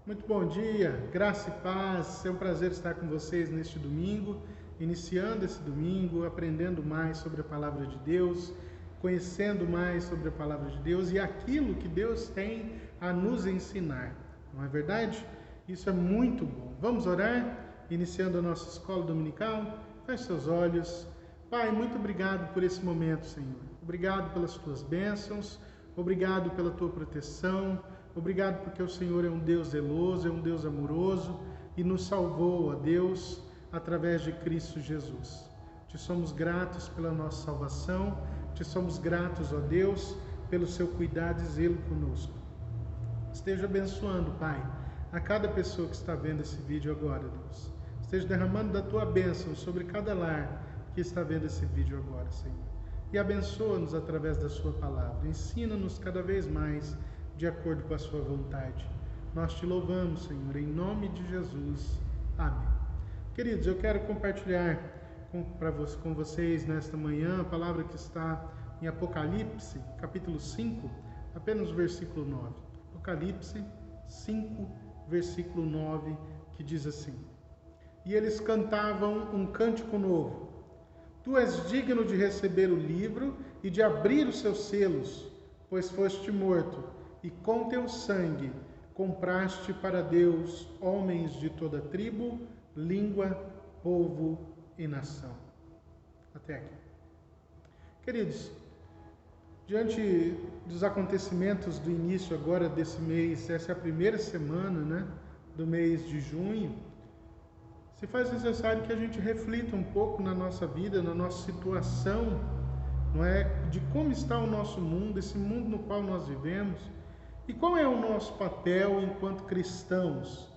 Muito bom dia, graça e paz. É um prazer estar com vocês neste domingo, iniciando esse domingo, aprendendo mais sobre a palavra de Deus, conhecendo mais sobre a palavra de Deus e aquilo que Deus tem a nos ensinar. Não é verdade? Isso é muito bom. Vamos orar, iniciando a nossa escola dominical? Feche seus olhos. Pai, muito obrigado por esse momento, Senhor. Obrigado pelas tuas bênçãos, obrigado pela tua proteção. Obrigado porque o Senhor é um Deus zeloso, é um Deus amoroso e nos salvou, ó Deus, através de Cristo Jesus. Te somos gratos pela nossa salvação, te somos gratos, ó Deus, pelo seu cuidado e zelo conosco. Esteja abençoando, Pai, a cada pessoa que está vendo esse vídeo agora, Deus. Esteja derramando da tua bênção sobre cada lar que está vendo esse vídeo agora, Senhor. E abençoa-nos através da sua palavra. Ensina-nos cada vez mais de acordo com a sua vontade. Nós te louvamos, Senhor, em nome de Jesus. Amém. Queridos, eu quero compartilhar com vocês nesta manhã a palavra que está em Apocalipse, capítulo 5, apenas o versículo 9. Apocalipse 5, versículo 9, que diz assim: E eles cantavam um cântico novo. Tu és digno de receber o livro e de abrir os seus selos, pois foste morto, e com teu sangue compraste para Deus homens de toda tribo, língua, povo e nação. Até aqui. Queridos, diante dos acontecimentos do início agora desse mês, essa é a primeira semana, né, do mês de junho, se faz necessário que a gente reflita um pouco na nossa vida, na nossa situação, não é, de como está o nosso mundo, esse mundo no qual nós vivemos. E qual é o nosso papel enquanto cristãos,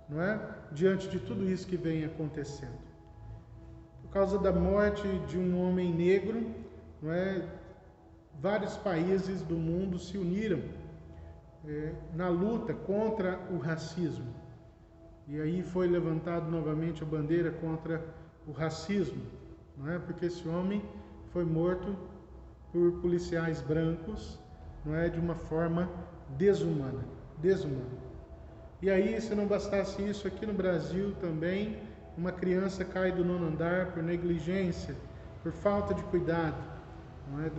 não é? Diante de tudo isso que vem acontecendo? Por causa da morte de um homem negro, não é? Vários países do mundo se uniram na luta contra o racismo. E aí foi levantado novamente a bandeira contra o racismo, não é? Porque esse homem foi morto por policiais brancos, não é, de uma forma desumana. E aí, se não bastasse isso, aqui no Brasil também, uma criança cai do 9º andar por negligência, por falta de cuidado, não é,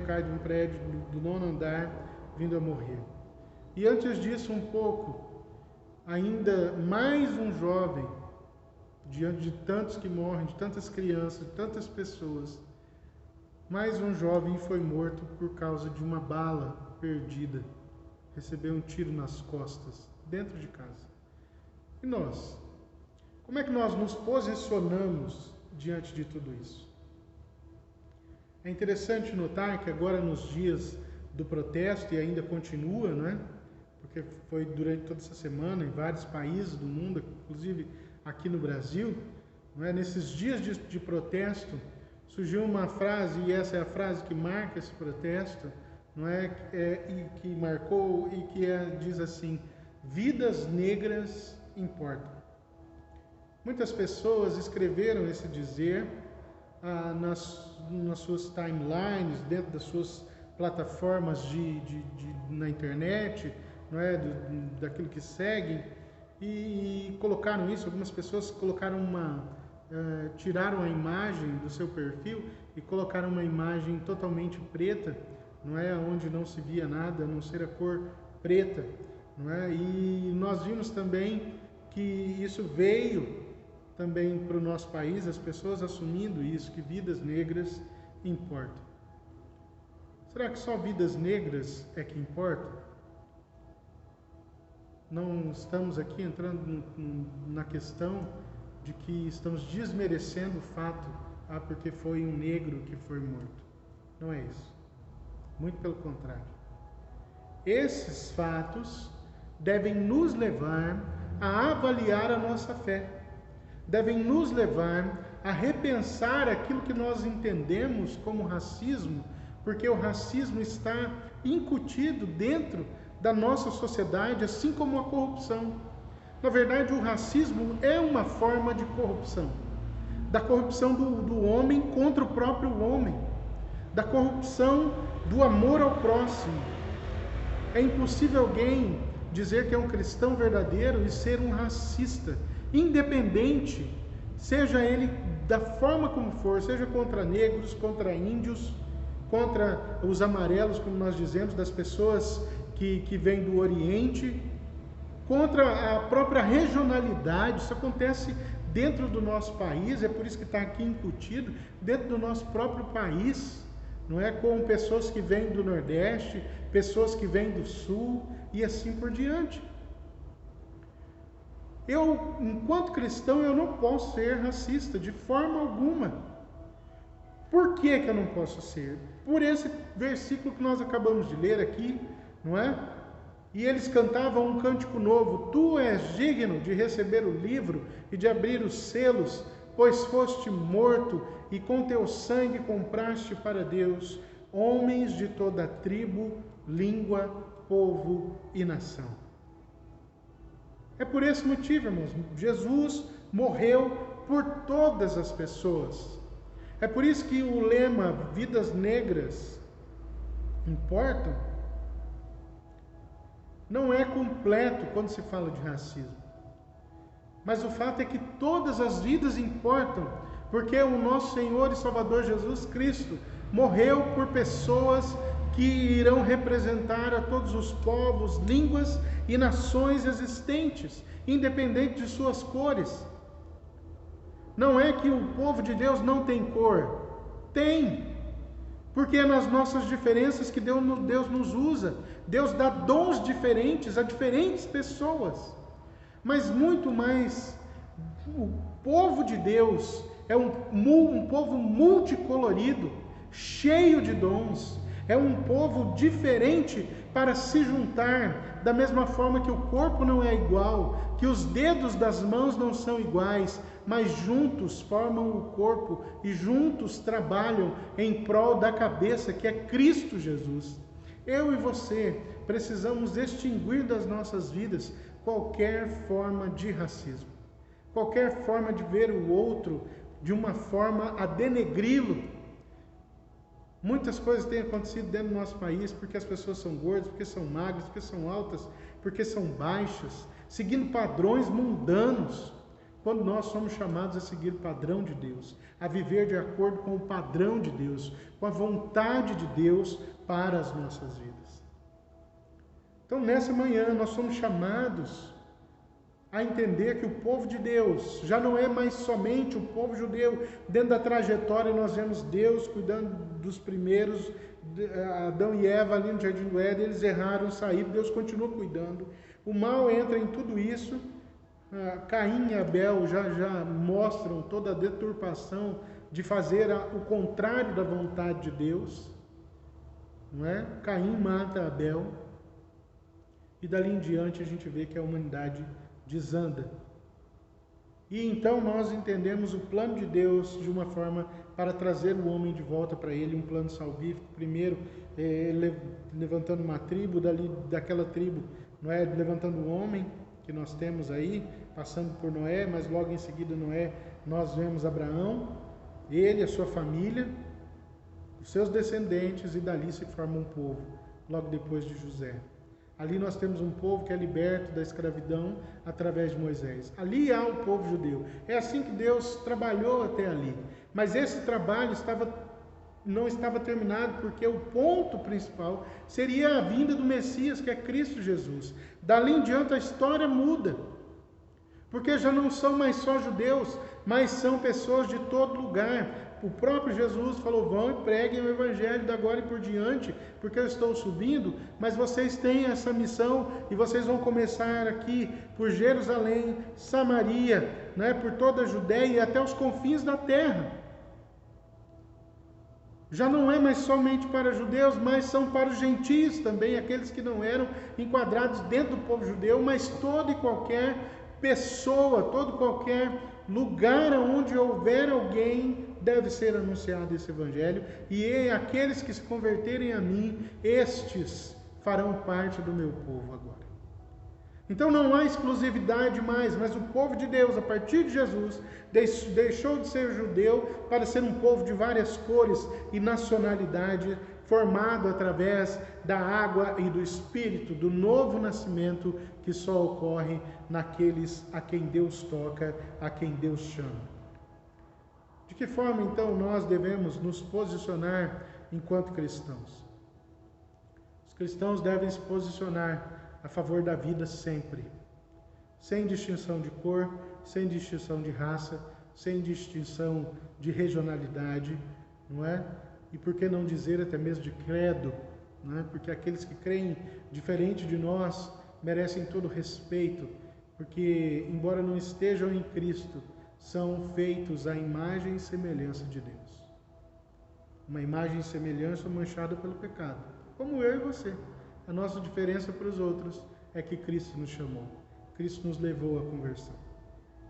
cai de um prédio do 9º andar, vindo a morrer. E antes disso, um pouco, ainda mais um jovem, diante de tantos que morrem, de tantas crianças, de tantas pessoas, mais um jovem foi morto por causa de uma bala perdida. Recebeu um tiro nas costas, dentro de casa. E nós? Como é que nós nos posicionamos diante de tudo isso? É interessante notar que agora nos dias do protesto, e ainda continua, né? Porque foi durante toda essa semana em vários países do mundo, inclusive aqui no Brasil, não é? Nesses dias de protesto, surgiu uma frase, e essa é a frase que marca esse protesto, não é? E que marcou e que diz assim: vidas negras importam. Muitas pessoas escreveram esse dizer nas suas timelines, dentro das suas plataformas na internet, não é? Daquilo que seguem, e colocaram isso. Algumas pessoas colocaram tiraram a imagem do seu perfil e colocaram uma imagem totalmente preta, não é, onde não se via nada, a não ser a cor preta, não é? E nós vimos também que isso veio também para o nosso país, as pessoas assumindo isso, que vidas negras importam. Será que só vidas negras é que importam? Não estamos aqui entrando na questão de que estamos desmerecendo o fato, porque foi um negro que foi morto. Não é isso. Muito pelo contrário. Esses fatos devem nos levar a avaliar a nossa fé. Devem nos levar a repensar aquilo que nós entendemos como racismo, porque o racismo está incutido dentro da nossa sociedade, assim como a corrupção. Na verdade, o racismo é uma forma de corrupção. Da corrupção do homem contra o próprio homem. Da corrupção do amor ao próximo. É impossível alguém dizer que é um cristão verdadeiro e ser um racista, independente, seja ele da forma como for, seja contra negros, contra índios, contra os amarelos, como nós dizemos, das pessoas que vêm do Oriente, contra a própria regionalidade. Isso acontece dentro do nosso país, é por isso que está aqui incutido, dentro do nosso próprio país, não é? Com pessoas que vêm do Nordeste, pessoas que vêm do Sul e assim por diante. Eu, enquanto cristão, eu não posso ser racista de forma alguma. Por que eu não posso ser? Por esse versículo que nós acabamos de ler aqui, não é? E eles cantavam um cântico novo: Tu és digno de receber o livro e de abrir os selos, pois foste morto e com teu sangue compraste para Deus homens de toda tribo, língua, povo e nação. É por esse motivo, irmãos, Jesus morreu por todas as pessoas. É por isso que o lema Vidas Negras Importam não é completo quando se fala de racismo. Mas o fato é que todas as vidas importam, porque o nosso Senhor e Salvador Jesus Cristo morreu por pessoas que irão representar a todos os povos, línguas e nações existentes, independente de suas cores. Não é que o povo de Deus não tem cor. Tem. Porque é nas nossas diferenças que Deus nos usa. Deus dá dons diferentes a diferentes pessoas. Mas muito mais, o povo de Deus é um povo multicolorido, cheio de dons. É um povo diferente para se juntar, da mesma forma que o corpo não é igual, que os dedos das mãos não são iguais, mas juntos formam o corpo e juntos trabalham em prol da cabeça, que é Cristo Jesus. Eu e você precisamos extinguir das nossas vidas qualquer forma de racismo, qualquer forma de ver o outro de uma forma a denegri-lo. Muitas coisas têm acontecido dentro do nosso país porque as pessoas são gordas, porque são magras, porque são altas, porque são baixas, seguindo padrões mundanos, quando nós somos chamados a seguir o padrão de Deus, a viver de acordo com o padrão de Deus, com a vontade de Deus para as nossas vidas. Então, nessa manhã, nós somos chamados a entender que o povo de Deus já não é mais somente o povo judeu. Dentro da trajetória nós vemos Deus cuidando dos primeiros, Adão e Eva ali no Jardim do Éden, eles erraram, saíram, Deus continua cuidando. O mal entra em tudo isso. Caim e Abel já mostram toda a deturpação de fazer o contrário da vontade de Deus, não é? Caim mata Abel e dali em diante a gente vê que a humanidade desanda. E então nós entendemos o plano de Deus de uma forma para trazer o homem de volta para ele, um plano salvífico. Primeiro, levantando uma tribo, daquela tribo, não é? Levantando o homem que nós temos aí, passando por Noé, mas logo em seguida Noé, nós vemos Abraão, ele, a sua família, os seus descendentes, e dali se forma um povo, logo depois de José. Ali nós temos um povo que é liberto da escravidão através de Moisés. Ali há o povo judeu. É assim que Deus trabalhou até ali. Mas esse trabalho não estava terminado, porque o ponto principal seria a vinda do Messias, que é Cristo Jesus. Dali em diante a história muda. Porque já não são mais só judeus, mas são pessoas de todo lugar. O próprio Jesus falou: vão e preguem o Evangelho da agora e por diante, porque eu estou subindo, mas vocês têm essa missão e vocês vão começar aqui por Jerusalém, Samaria, né, por toda a Judéia e até os confins da terra. Já não é mais somente para judeus, mas são para os gentios também, aqueles que não eram enquadrados dentro do povo judeu, mas toda e qualquer pessoa, todo qualquer lugar onde houver alguém, deve ser anunciado esse Evangelho, e aqueles que se converterem a mim, estes farão parte do meu povo agora. Então não há exclusividade mais, mas o povo de Deus, a partir de Jesus, deixou de ser judeu para ser um povo de várias cores e nacionalidade, formado através da água e do Espírito, do novo nascimento que só ocorre naqueles a quem Deus toca, a quem Deus chama. De que forma, então, nós devemos nos posicionar enquanto cristãos? Os cristãos devem se posicionar a favor da vida sempre, sem distinção de cor, sem distinção de raça, sem distinção de regionalidade, não é? E por que não dizer até mesmo de credo, não é? Porque aqueles que creem diferente de nós merecem todo respeito, porque, embora não estejam em Cristo, são feitos à imagem e semelhança de Deus. Uma imagem e semelhança manchada pelo pecado, como eu e você. A nossa diferença para os outros é que Cristo nos chamou, Cristo nos levou à conversão.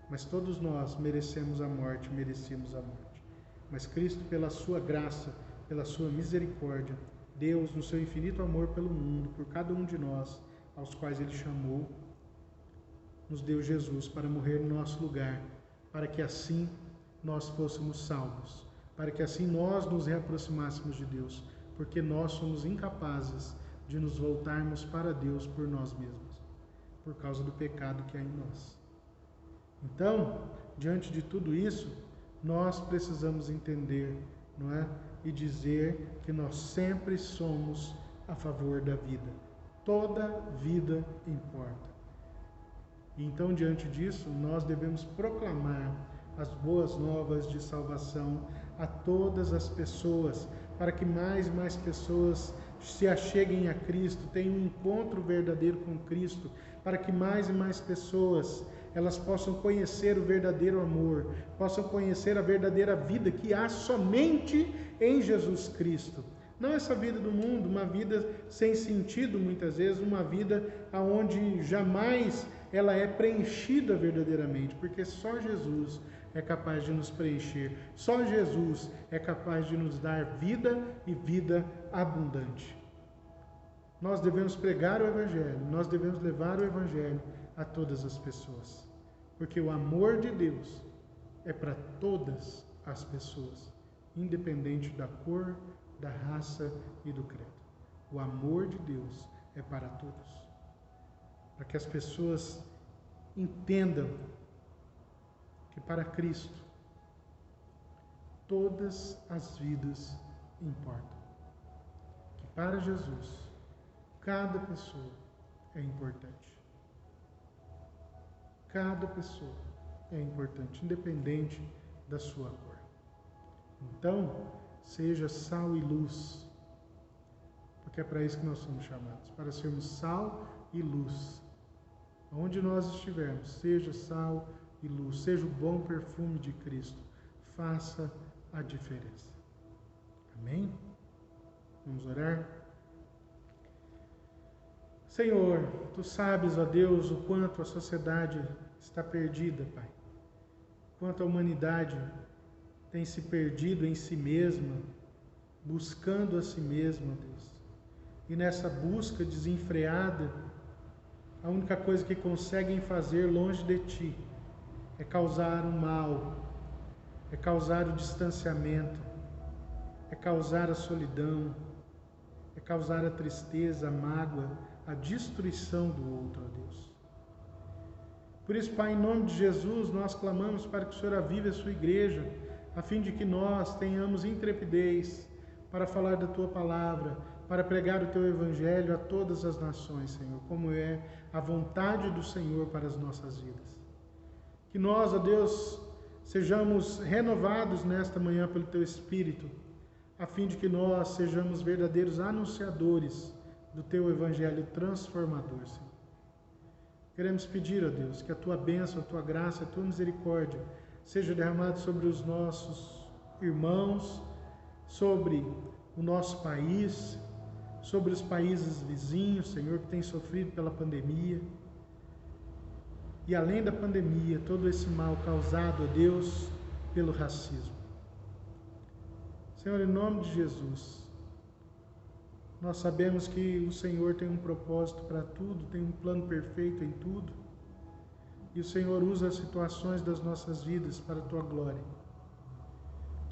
Mas todos nós merecemos a morte, merecíamos a morte. Mas Cristo, pela sua graça, pela sua misericórdia, Deus, no seu infinito amor pelo mundo, por cada um de nós, aos quais Ele chamou, nos deu Jesus para morrer no nosso lugar, para que assim nós fôssemos salvos, para que assim nós nos reaproximássemos de Deus, porque nós somos incapazes de nos voltarmos para Deus por nós mesmos, por causa do pecado que há em nós. Então, diante de tudo isso, nós precisamos entender, não é? E dizer que nós sempre somos a favor da vida. Toda vida importa. E então, diante disso, nós devemos proclamar as boas novas de salvação a todas as pessoas, para que mais e mais pessoas se acheguem a Cristo, tenham um encontro verdadeiro com Cristo, para que mais e mais pessoas elas possam conhecer o verdadeiro amor, possam conhecer a verdadeira vida que há somente em Jesus Cristo. Não essa vida do mundo, uma vida sem sentido muitas vezes, uma vida onde jamais ela é preenchida verdadeiramente, porque só Jesus é capaz de nos preencher, só Jesus é capaz de nos dar vida e vida abundante. Nós devemos pregar o Evangelho, nós devemos levar o Evangelho a todas as pessoas, porque o amor de Deus é para todas as pessoas, independente da cor, da raça e do credo. O amor de Deus é para todos, para que as pessoas entendam que para Cristo todas as vidas importam, que para Jesus cada pessoa é importante. Cada pessoa é importante, independente da sua cor. Então, seja sal e luz, porque é para isso que nós somos chamados, para sermos sal e luz. Onde nós estivermos, seja sal e luz, seja o bom perfume de Cristo, faça a diferença. Amém? Vamos orar? Senhor, Tu sabes, ó Deus, o quanto a sociedade está perdida, Pai. Quanto a humanidade tem se perdido em si mesma, buscando a si mesma, Deus. E nessa busca desenfreada, a única coisa que conseguem fazer longe de Ti é causar o mal, é causar o distanciamento, é causar a solidão, é causar a tristeza, a mágoa, a destruição do outro, ó Deus. Por isso, Pai, em nome de Jesus, nós clamamos para que o Senhor avive a sua igreja, a fim de que nós tenhamos intrepidez para falar da Tua palavra, para pregar o Teu Evangelho a todas as nações, Senhor, como é a vontade do Senhor para as nossas vidas. Que nós, ó Deus, sejamos renovados nesta manhã pelo Teu Espírito, a fim de que nós sejamos verdadeiros anunciadores do Teu Evangelho transformador, Senhor. Queremos pedir, ó Deus, que a Tua bênção, a Tua graça, a Tua misericórdia seja derramada sobre os nossos irmãos, sobre o nosso país, sobre os países vizinhos, Senhor, que têm sofrido pela pandemia. E além da pandemia, todo esse mal causado, ó Deus, pelo racismo. Senhor, em nome de Jesus, nós sabemos que o Senhor tem um propósito para tudo, tem um plano perfeito em tudo. E o Senhor usa as situações das nossas vidas para a Tua glória.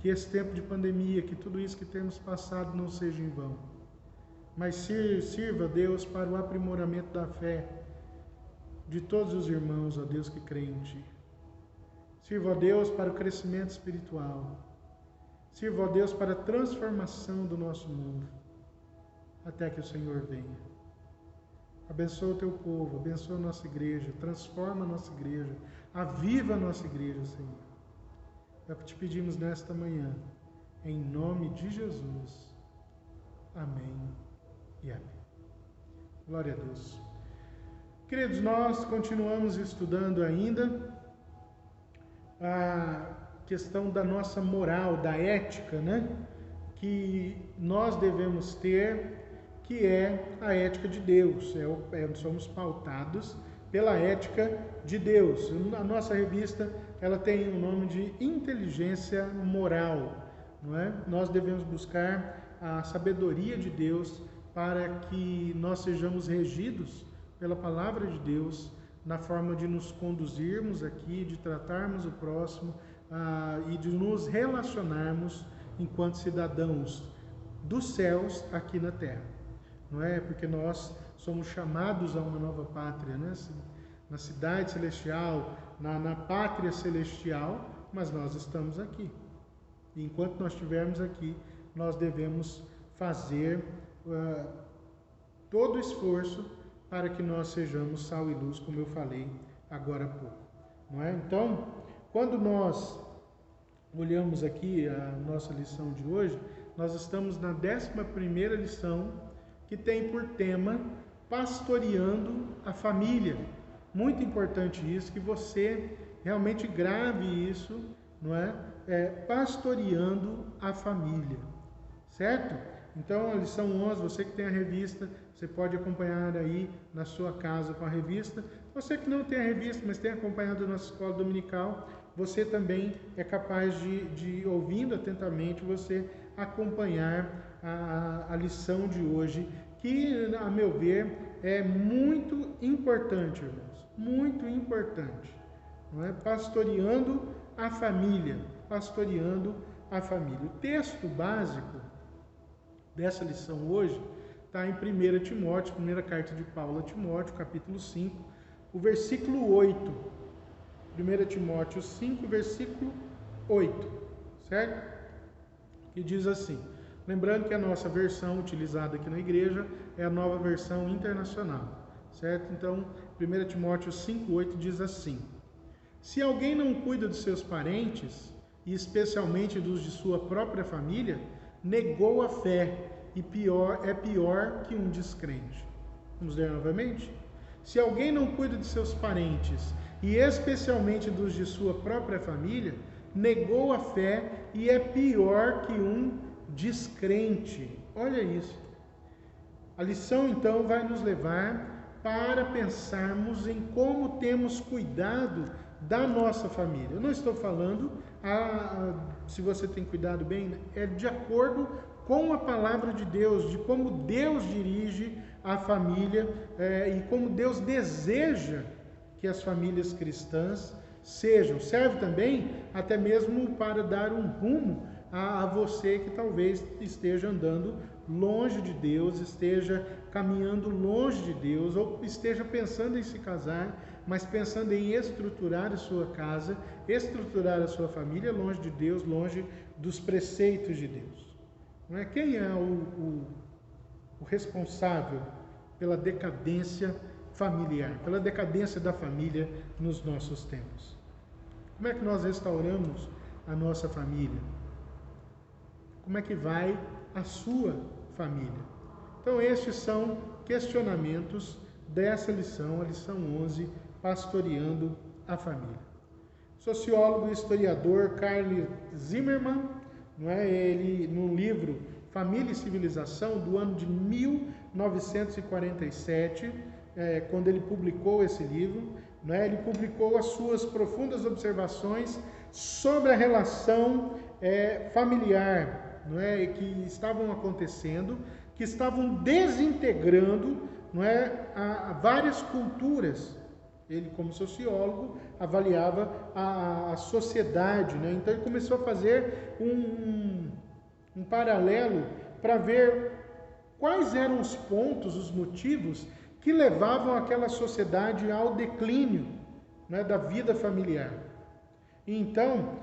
que esse tempo de pandemia, que tudo isso que temos passado não seja em vão, mas sirva, Deus, para o aprimoramento da fé de todos os irmãos, ó Deus, que creem em Ti. Sirva, ó Deus, para o crescimento espiritual. Sirva, ó Deus, para a transformação do nosso mundo, até que o Senhor venha. Abençoa o Teu povo, abençoa a nossa igreja, transforma a nossa igreja, aviva a nossa igreja, Senhor. É o que te pedimos nesta manhã, em nome de Jesus. Amém e amém. Glória a Deus. Queridos, nós continuamos estudando ainda a questão da nossa moral, da ética, né? Que nós devemos ter, que é a ética de Deus. Somos pautados pela ética de Deus. A nossa revista, ela tem o nome de Inteligência Moral, não é? Nós devemos buscar a sabedoria de Deus para que nós sejamos regidos pela palavra de Deus na forma de nos conduzirmos aqui, de tratarmos o próximo e de nos relacionarmos enquanto cidadãos dos céus aqui na terra. Não é? Porque nós somos chamados a uma nova pátria, né? Na cidade celestial, na pátria celestial, mas nós estamos aqui. E enquanto nós estivermos aqui, nós devemos fazer todo o esforço para que nós sejamos sal e luz, como eu falei agora há pouco. Não é? Então, quando nós olhamos aqui a nossa lição de hoje, nós estamos na 11ª lição, que tem por tema pastoreando a família. Muito importante isso, que você realmente grave isso, não é? Pastoreando a família, certo? Então, a lição 11, você que tem a revista, você pode acompanhar aí na sua casa com a revista. Você que não tem a revista, mas tem acompanhado a nossa escola dominical, você também é capaz de ouvindo atentamente, você acompanhar a lição de hoje, que, a meu ver, é muito importante, irmãos, muito importante, não é? Pastoreando a família, pastoreando a família. O texto básico dessa lição hoje está em 1 Timóteo, primeira carta de Paulo a Timóteo, capítulo 5, o versículo 8. 1 Timóteo 5, versículo 8, certo? Que diz assim, lembrando que a nossa versão utilizada aqui na igreja é a nova versão internacional, certo? Então, 1 Timóteo 5, 8 diz assim, se alguém não cuida dos seus parentes, e especialmente dos de sua própria família, negou a fé e é pior que um descrente. Vamos ler novamente? Se alguém não cuida de seus parentes, e especialmente dos de sua própria família, negou a fé e é pior que um descrente. Olha isso. A lição, então, vai nos levar para pensarmos em como temos cuidado da nossa família. Eu não estou falando, se você tem cuidado bem, é de acordo com a palavra de Deus, de como Deus dirige a família e como Deus deseja que as famílias cristãs sejam. Serve também até mesmo para dar um rumo a você que talvez esteja andando longe de Deus, esteja caminhando longe de Deus, ou esteja pensando em se casar, mas pensando em estruturar a sua casa, estruturar a sua família longe de Deus, longe dos preceitos de Deus. Não é? Quem é o responsável pela decadência familiar, pela decadência da família nos nossos tempos? Como é que nós restauramos a nossa família? Como é que vai a sua família? Então, estes são questionamentos dessa lição, a lição 11, pastoreando a família. Sociólogo e historiador Carl Zimmermann, não é? Ele, no livro Família e Civilização, do ano de 1947, quando ele publicou esse livro, não é? Ele publicou as suas profundas observações sobre a relação familiar, não é? Que estavam acontecendo, que estavam desintegrando, não é? A várias culturas Ele, como sociólogo, avaliava a sociedade, né? Então ele começou a fazer um paralelo para ver quais eram os pontos, os motivos que levavam aquela sociedade ao declínio, né, da vida familiar. Então,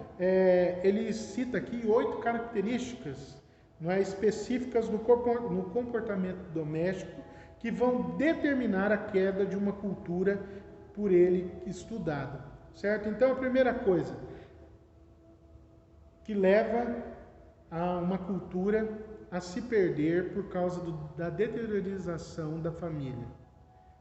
ele cita aqui 8 características, não é, específicas no comportamento doméstico que vão determinar a queda de uma cultura por ele estudada, certo? Então, a primeira coisa que leva a uma cultura a se perder por causa da deteriorização da família.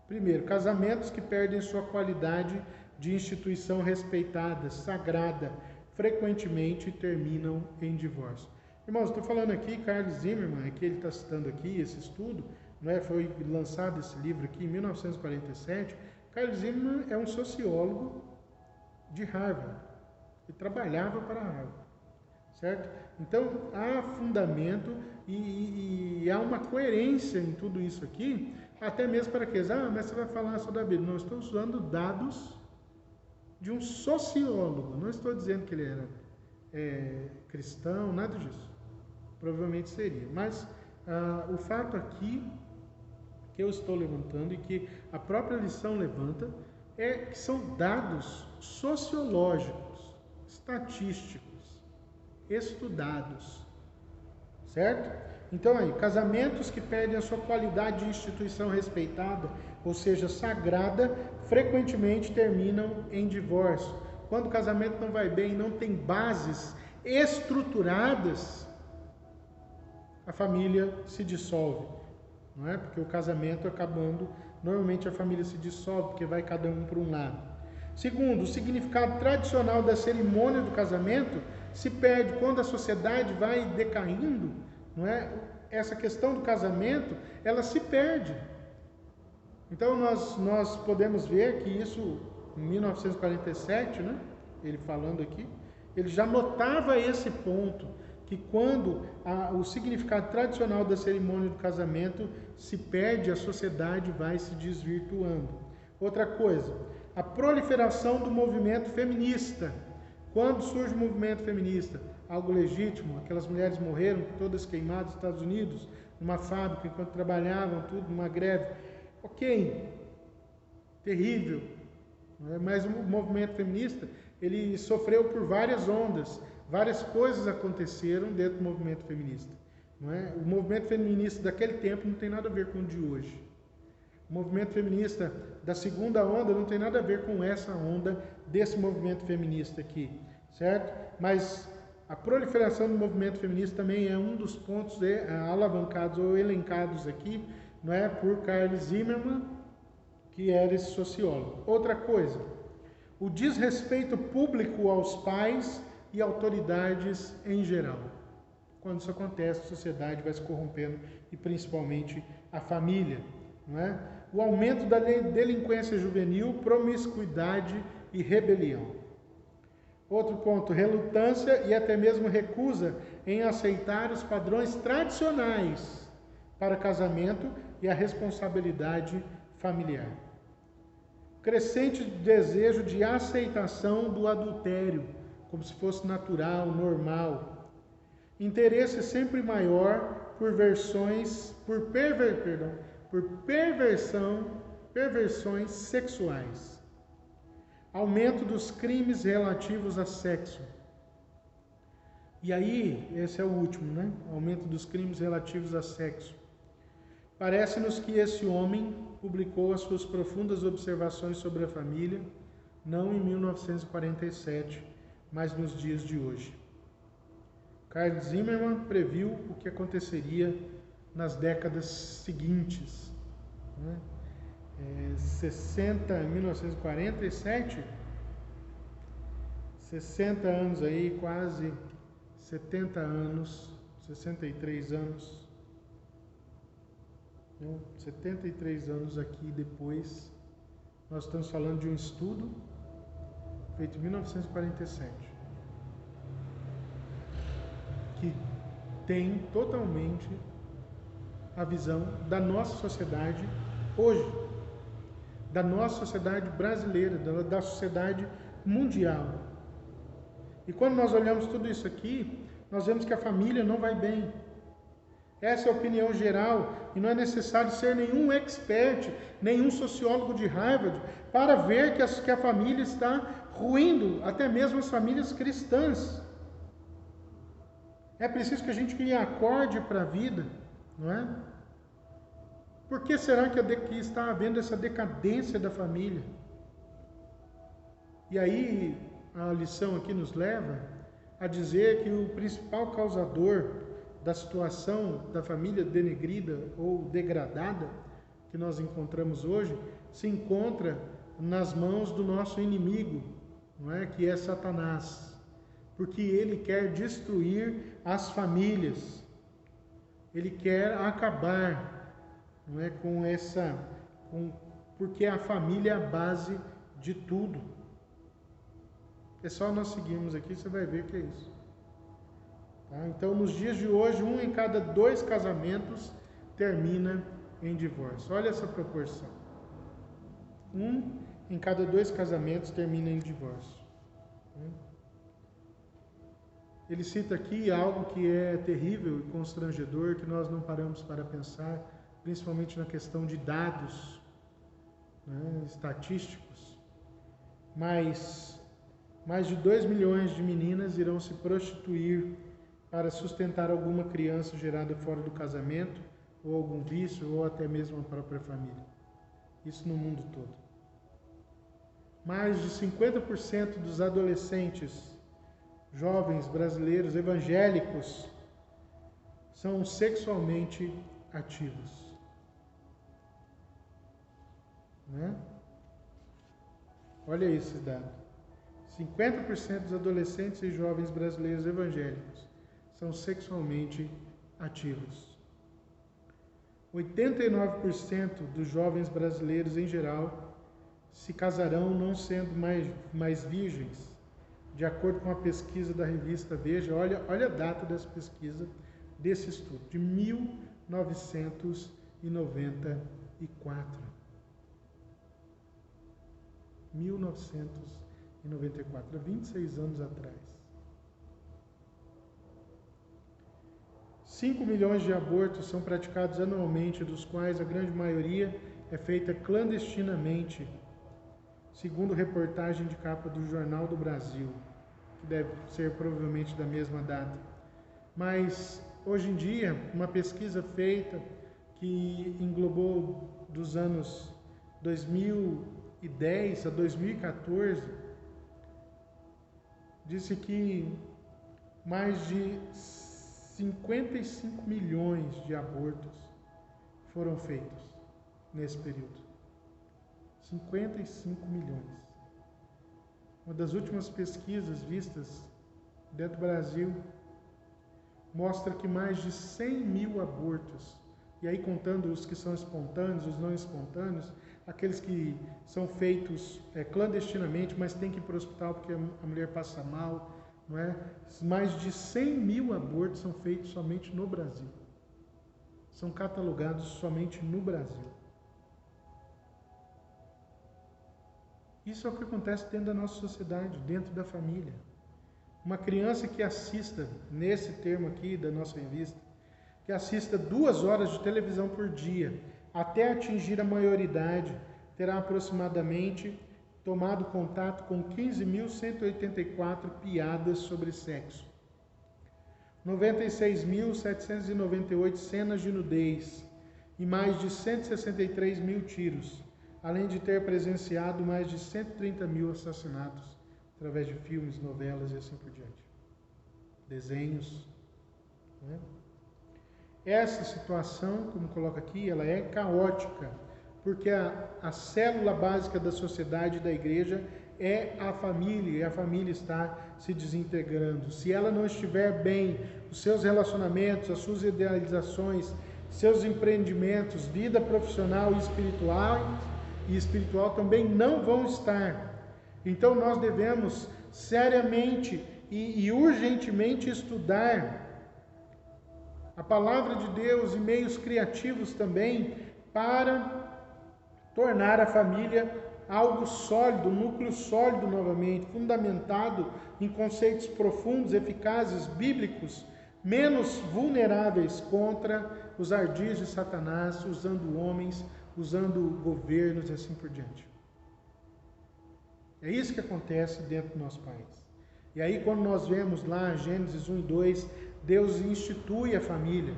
Primeiro, casamentos que perdem sua qualidade de instituição respeitada, sagrada, frequentemente terminam em divórcio. Irmãos, estou falando aqui, Carl Zimmermann, é que ele está citando aqui esse estudo, não é? Foi lançado esse livro aqui em 1947. Carl Zimmermann é um sociólogo de Harvard, que trabalhava para Harvard, certo? Então, há fundamento e há uma coerência em tudo isso aqui, até mesmo para que, mas você vai falar só da Bíblia. Não, estou usando dados de um sociólogo, não estou dizendo que ele era cristão, nada disso. Provavelmente seria, mas o fato aqui que eu estou levantando e que a própria lição levanta é que são dados sociológicos, estatísticos, estudados, certo? Então aí, casamentos que perdem a sua qualidade de instituição respeitada, ou seja, sagrada, frequentemente terminam em divórcio. Quando o casamento não vai bem, não tem bases estruturadas, a família se dissolve, não é? Porque o casamento acabando, normalmente a família se dissolve, porque vai cada um para um lado. Segundo, o significado tradicional da cerimônia do casamento se perde quando a sociedade vai decaindo, não é? Essa questão do casamento, ela se perde. Então nós podemos ver que isso em 1947, né? Ele falando aqui, ele já notava esse ponto, que quando o significado tradicional da cerimônia do casamento se perde, a sociedade vai se desvirtuando. Outra coisa, a proliferação do movimento feminista. Quando surge o movimento feminista? Algo legítimo, aquelas mulheres morreram todas queimadas nos Estados Unidos, numa fábrica, enquanto trabalhavam, tudo, numa greve. Ok, terrível, mas o movimento feminista, ele sofreu por várias ondas, várias coisas aconteceram dentro do movimento feminista. Não é? O movimento feminista daquele tempo não tem nada a ver com o de hoje. O movimento feminista da segunda onda não tem nada a ver com essa onda desse movimento feminista aqui, certo? Mas a proliferação do movimento feminista também é um dos pontos alavancados ou elencados aqui, não é, por Carl Zimmermann, que era esse sociólogo. Outra coisa, o desrespeito público aos pais e autoridades em geral. Quando isso acontece, a sociedade vai se corrompendo e principalmente a família, não é? O aumento da delinquência juvenil, promiscuidade e rebelião. Outro ponto, relutância e até mesmo recusa em aceitar os padrões tradicionais para casamento e a responsabilidade familiar. Crescente desejo de aceitação do adultério, como se fosse natural, normal. Interesse sempre maior por perversões sexuais. Aumento dos crimes relativos a sexo. E aí, esse é o último, né? Aumento dos crimes relativos a sexo. Parece-nos que esse homem publicou as suas profundas observações sobre a família, não em 1947, mas nos dias de hoje. Carl Zimmermann previu o que aconteceria nas décadas seguintes, né? 1947, 60 anos aí, quase 70 anos, 63 anos, 73 anos aqui depois, nós estamos falando de um estudo feito em 1947, que tem totalmente a visão da nossa sociedade hoje. da nossa sociedade brasileira, da sociedade mundial. E quando nós olhamos tudo isso aqui, nós vemos que a família não vai bem. Essa é a opinião geral, e não é necessário ser nenhum expert, nenhum sociólogo de Harvard, para ver que a família está ruindo, até mesmo as famílias cristãs. É preciso que a gente acorde para a vida, não é? Por que será que está havendo essa decadência da família? E aí, a lição aqui nos leva a dizer que o principal causador da situação da família denegrida ou degradada que nós encontramos hoje se encontra nas mãos do nosso inimigo, não é? Que é Satanás, porque ele quer destruir as famílias, ele quer acabar, não é, porque a família é a base de tudo. É só nós seguirmos aqui, você vai ver que é isso. Tá? Então, nos dias de hoje, 1 em cada 2 casamentos termina em divórcio. Olha essa proporção. 1 em cada 2 casamentos termina em divórcio. Ele cita aqui algo que é terrível e constrangedor, que nós não paramos para pensar, principalmente na questão de dados, né, estatísticos. Mas mais de 2 milhões de meninas irão se prostituir para sustentar alguma criança gerada fora do casamento, ou algum vício, ou até mesmo a própria família. Isso no mundo todo. Mais de 50% dos adolescentes, jovens brasileiros evangélicos, são sexualmente ativos. Né? Olha esse dado. 50% dos adolescentes e jovens brasileiros evangélicos são sexualmente ativos. 89% dos jovens brasileiros em geral se casarão não sendo mais virgens, de acordo com a pesquisa da revista Veja. Olha a data dessa pesquisa, desse estudo, de 1994. 1994, há 26 anos atrás. 5 milhões de abortos são praticados anualmente, dos quais a grande maioria é feita clandestinamente, segundo reportagem de capa do Jornal do Brasil, que deve ser provavelmente da mesma data. Mas, hoje em dia, uma pesquisa feita que englobou dos anos 2010 a 2014, disse que mais de 55 milhões de abortos foram feitos nesse período. 55 milhões. Uma das últimas pesquisas vistas dentro do Brasil mostra que mais de 100 mil abortos, e aí contando os que são espontâneos, os não espontâneos, aqueles que são feitos clandestinamente, mas tem que ir para o hospital porque a mulher passa mal, não é? Mais de 100 mil abortos são feitos somente no Brasil. São catalogados somente no Brasil. Isso é o que acontece dentro da nossa sociedade, dentro da família. Uma criança que assista, nesse termo aqui da nossa revista, que assista 2 horas de televisão por dia, até atingir a maioridade, terá aproximadamente tomado contato com 15.184 piadas sobre sexo, 96.798 cenas de nudez e mais de 163 mil tiros, além de ter presenciado mais de 130 mil assassinatos através de filmes, novelas e assim por diante. Desenhos. Né? Essa situação, como coloca aqui, ela é caótica, porque a célula básica da sociedade e da igreja é a família, e a família está se desintegrando. Se ela não estiver bem, os seus relacionamentos, as suas idealizações, seus empreendimentos, vida profissional e espiritual também não vão estar. Então nós devemos seriamente e urgentemente estudar a palavra de Deus e meios criativos também para tornar a família algo sólido, um núcleo sólido novamente, fundamentado em conceitos profundos, eficazes, bíblicos, menos vulneráveis contra os ardis de Satanás, usando homens, usando governos e assim por diante. É isso que acontece dentro do nosso país. E aí quando nós vemos lá Gênesis 1 e 2, Deus institui a família,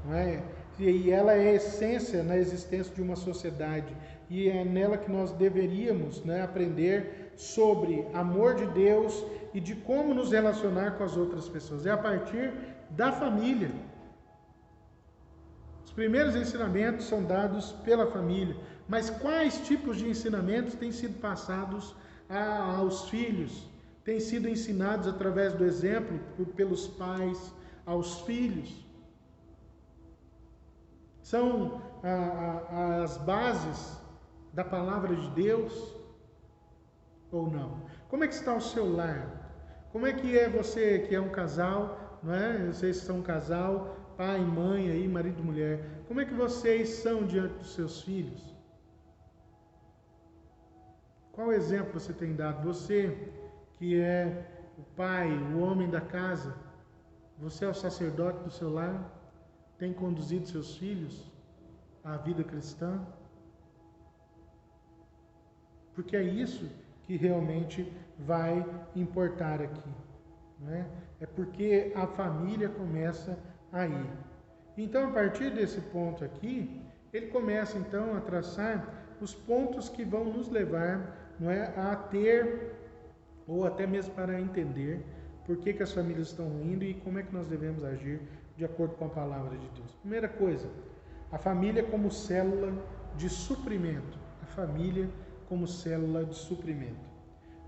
não é? E ela é a essência na existência de uma sociedade. E é nela que nós deveríamos, né, aprender sobre amor de Deus e de como nos relacionar com as outras pessoas. É a partir da família. Os primeiros ensinamentos são dados pela família. Mas quais tipos de ensinamentos têm sido passados aos filhos? Têm sido ensinados através do exemplo pelos pais aos filhos? São as bases da palavra de Deus ou não? Como é que está o seu lar? Como é que é você que é um casal, não é? Vocês são um casal, pai, mãe, aí, marido e mulher. Como é que vocês são diante dos seus filhos? Qual exemplo você tem dado? Você que é o pai, o homem da casa, você é o sacerdote do seu lar? Tem conduzido seus filhos à vida cristã? Porque é isso que realmente vai importar aqui, né? É porque a família começa aí. Então, a partir desse ponto aqui, ele começa então a traçar os pontos que vão nos levar, não é, a ter, ou até mesmo para entender, por que as famílias estão ruindo e como é que nós devemos agir de acordo com a palavra de Deus. Primeira coisa, a família como célula de suprimento. A família como célula de suprimento.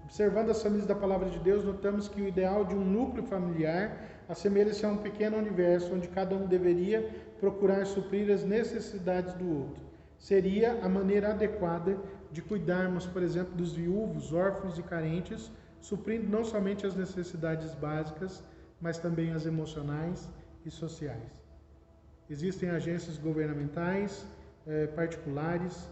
Observando as famílias da palavra de Deus, notamos que o ideal de um núcleo familiar assemelha-se a um pequeno universo onde cada um deveria procurar suprir as necessidades do outro. Seria a maneira adequada de cuidarmos, por exemplo, dos viúvos, órfãos e carentes, suprindo não somente as necessidades básicas, mas também as emocionais e sociais. Existem agências governamentais, particulares,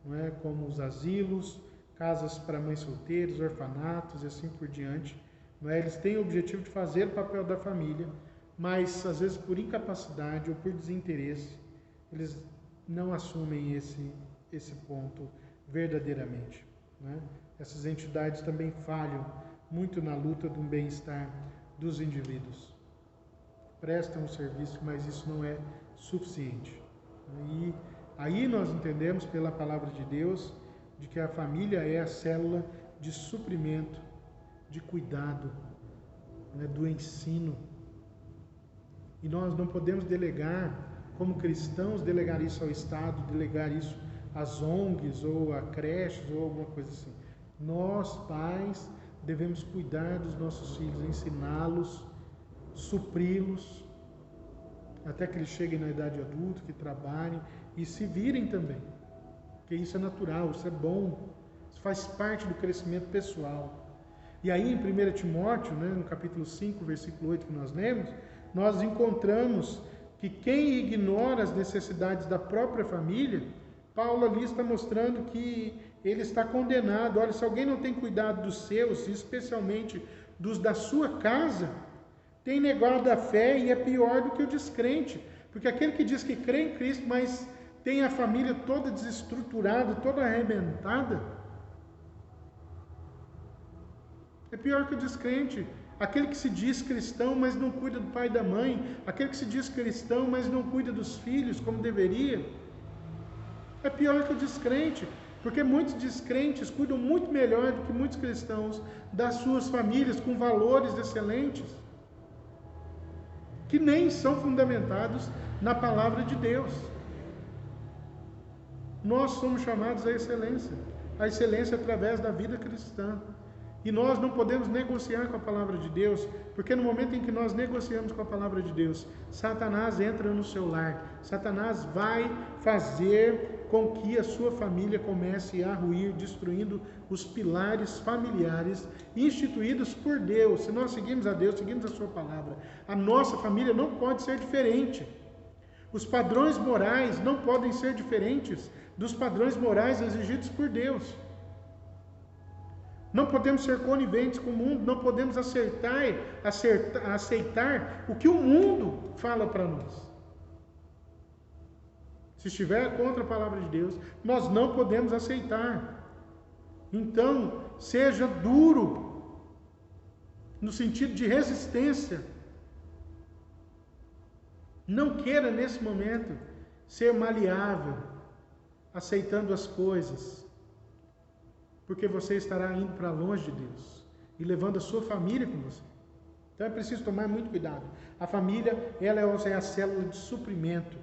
não é, como os asilos, casas para mães solteiras, orfanatos e assim por diante. Não é? Eles têm o objetivo de fazer o papel da família, mas às vezes por incapacidade ou por desinteresse, eles não assumem esse ponto verdadeiramente. Não é? Essas entidades também falham muito na luta do bem-estar dos indivíduos. Prestam o serviço, mas isso não é suficiente. E aí nós entendemos pela palavra de Deus de que a família é a célula de suprimento, de cuidado, né, do ensino. E nós não podemos delegar, como cristãos, delegar isso ao Estado, delegar isso às ONGs ou a creches ou alguma coisa assim. Nós, pais, devemos cuidar dos nossos filhos, ensiná-los, supri-los, até que eles cheguem na idade adulta, que trabalhem e se virem também. Porque isso é natural, isso é bom, isso faz parte do crescimento pessoal. E aí em 1 Timóteo, né, no capítulo 5, versículo 8 que nós lemos, nós encontramos que quem ignora as necessidades da própria família, Paulo ali está mostrando que ele está condenado. Olha, se alguém não tem cuidado dos seus, especialmente dos da sua casa, tem negado a fé e é pior do que o descrente. Porque aquele que diz que crê em Cristo, mas tem a família toda desestruturada, toda arrebentada, é pior que o descrente. Aquele que se diz cristão, mas não cuida do pai e da mãe, aquele que se diz cristão, mas não cuida dos filhos como deveria, é pior que o descrente. Porque muitos descrentes cuidam muito melhor do que muitos cristãos das suas famílias, com valores excelentes, que nem são fundamentados na palavra de Deus. Nós somos chamados à excelência através da vida cristã. E nós não podemos negociar com a palavra de Deus, porque no momento em que nós negociamos com a palavra de Deus, Satanás entra no seu lar. Satanás vai fazer com que a sua família comece a ruir, destruindo os pilares familiares instituídos por Deus. Se nós seguimos a Deus, seguimos a sua palavra, a nossa família não pode ser diferente. Os padrões morais não podem ser diferentes dos padrões morais exigidos por Deus. Não podemos ser coniventes com o mundo, não podemos aceitar o que o mundo fala para nós. Se estiver contra a palavra de Deus, nós não podemos aceitar. Então, seja duro, no sentido de resistência. Não queira, nesse momento, ser maleável, aceitando as coisas, porque você estará indo para longe de Deus e levando a sua família com você. Então é preciso tomar muito cuidado. A família, ela é a célula de suprimento,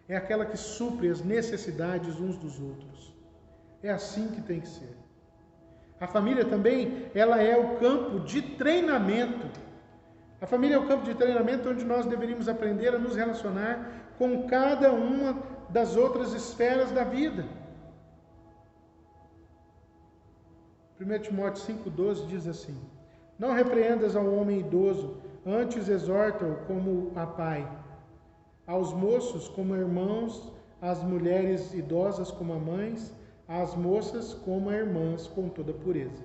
é aquela que supre as necessidades uns dos outros. É assim que tem que ser. A família também, ela é o campo de treinamento. A família é o campo de treinamento onde nós deveríamos aprender a nos relacionar com cada uma das outras esferas da vida. 1 Timóteo 5,12 diz assim: não repreendas ao homem idoso, antes exorta-o como a pai, aos moços como a irmãos, às mulheres idosas como a mães, às moças como a irmãs, com toda pureza.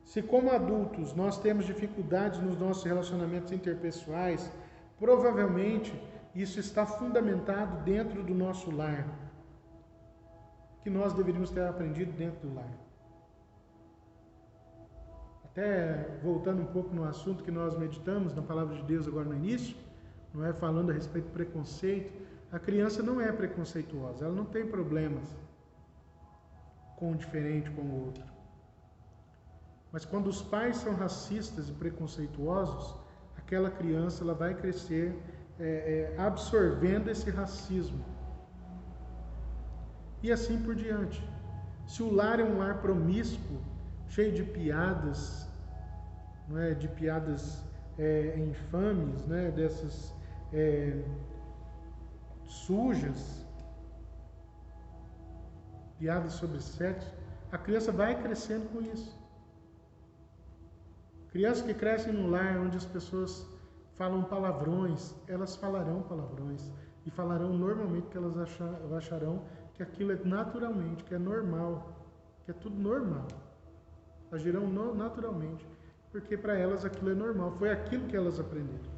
Se como adultos nós temos dificuldades nos nossos relacionamentos interpessoais, provavelmente isso está fundamentado dentro do nosso lar, que nós deveríamos ter aprendido dentro do lar. Até voltando um pouco no assunto que nós meditamos na palavra de Deus agora no início, não é, falando a respeito do preconceito, a criança não é preconceituosa, ela não tem problemas com o diferente, com o outro. Mas quando os pais são racistas e preconceituosos, aquela criança ela vai crescer absorvendo esse racismo. E assim por diante. Se o lar é um lar promíscuo, cheio de piadas, não é, de piadas infames, né, dessas sujas, piadas sobre sexo, a criança vai crescendo com isso. Crianças que crescem num lar onde as pessoas falam palavrões, elas falarão palavrões e falarão normalmente, que elas acharão que aquilo é naturalmente, que é normal, que é tudo normal. Agirão naturalmente, porque para elas aquilo é normal, foi aquilo que elas aprenderam.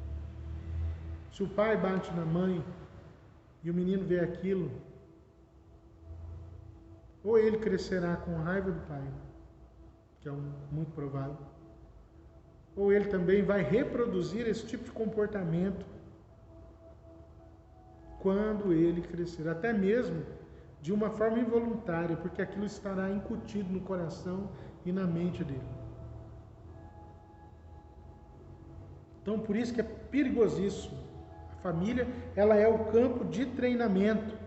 Se o pai bate na mãe e o menino vê aquilo, ou ele crescerá com raiva do pai, que é muito provável, ou ele também vai reproduzir esse tipo de comportamento quando ele crescer, até mesmo de uma forma involuntária, porque aquilo estará incutido no coração e na mente dele. Então, por isso que é perigosíssimo. A família, ela é o campo de treinamento.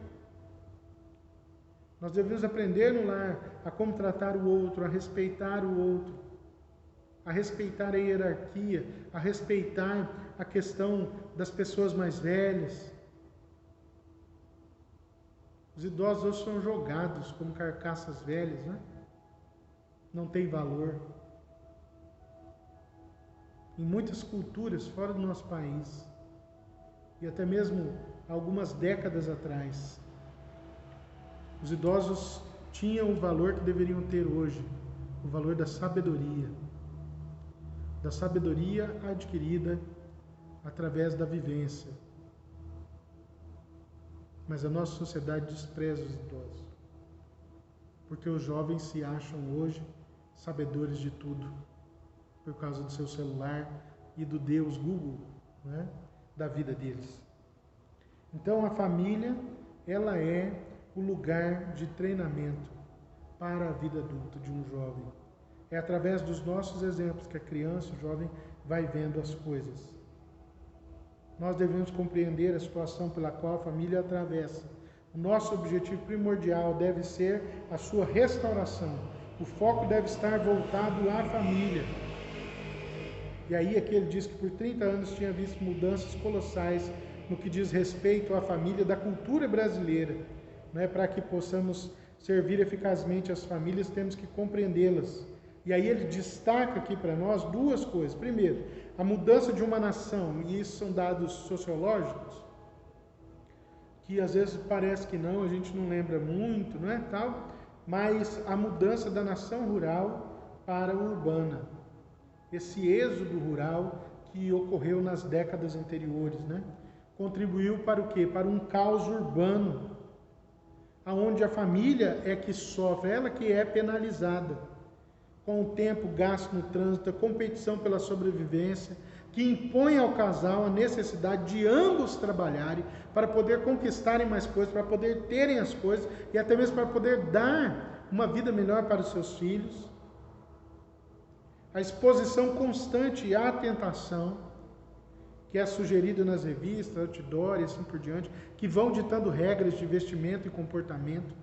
Nós devemos aprender no lar a como tratar o outro, a respeitar o outro, a respeitar a hierarquia, a respeitar a questão das pessoas mais velhas. Os idosos hoje são jogados como carcaças velhas, né? Não tem valor. Em muitas culturas fora do nosso país, e até mesmo algumas décadas atrás, os idosos tinham o valor que deveriam ter hoje, o valor da sabedoria adquirida através da vivência. Mas a nossa sociedade despreza os idosos, porque os jovens se acham hoje sabedores de tudo, por causa do seu celular e do Deus Google, né, da vida deles. Então a família, ela é o lugar de treinamento para a vida adulta de um jovem. É através dos nossos exemplos que a criança, o jovem, vai vendo as coisas. Nós devemos compreender a situação pela qual a família atravessa. O nosso objetivo primordial deve ser a sua restauração. O foco deve estar voltado à família. E aí aqui ele diz que por 30 anos tinha visto mudanças colossais no que diz respeito à família da cultura brasileira. Né? Para que possamos servir eficazmente as famílias, temos que compreendê-las. E aí ele destaca aqui para nós duas coisas. Primeiro, a mudança de uma nação, e isso são dados sociológicos, que às vezes parece que não, a gente não lembra muito, não é tal, mas a mudança da nação rural para a urbana, esse êxodo rural que ocorreu nas décadas anteriores, né? Contribuiu para o quê? Para um caos urbano, onde a família é que sofre, ela que é penalizada, com o tempo gasto no trânsito, a competição pela sobrevivência, que impõe ao casal a necessidade de ambos trabalharem para poder conquistarem mais coisas, para poder terem as coisas e até mesmo para poder dar uma vida melhor para os seus filhos. A exposição constante à tentação, que é sugerida nas revistas, outdoor e assim por diante, que vão ditando regras de vestimento e comportamento.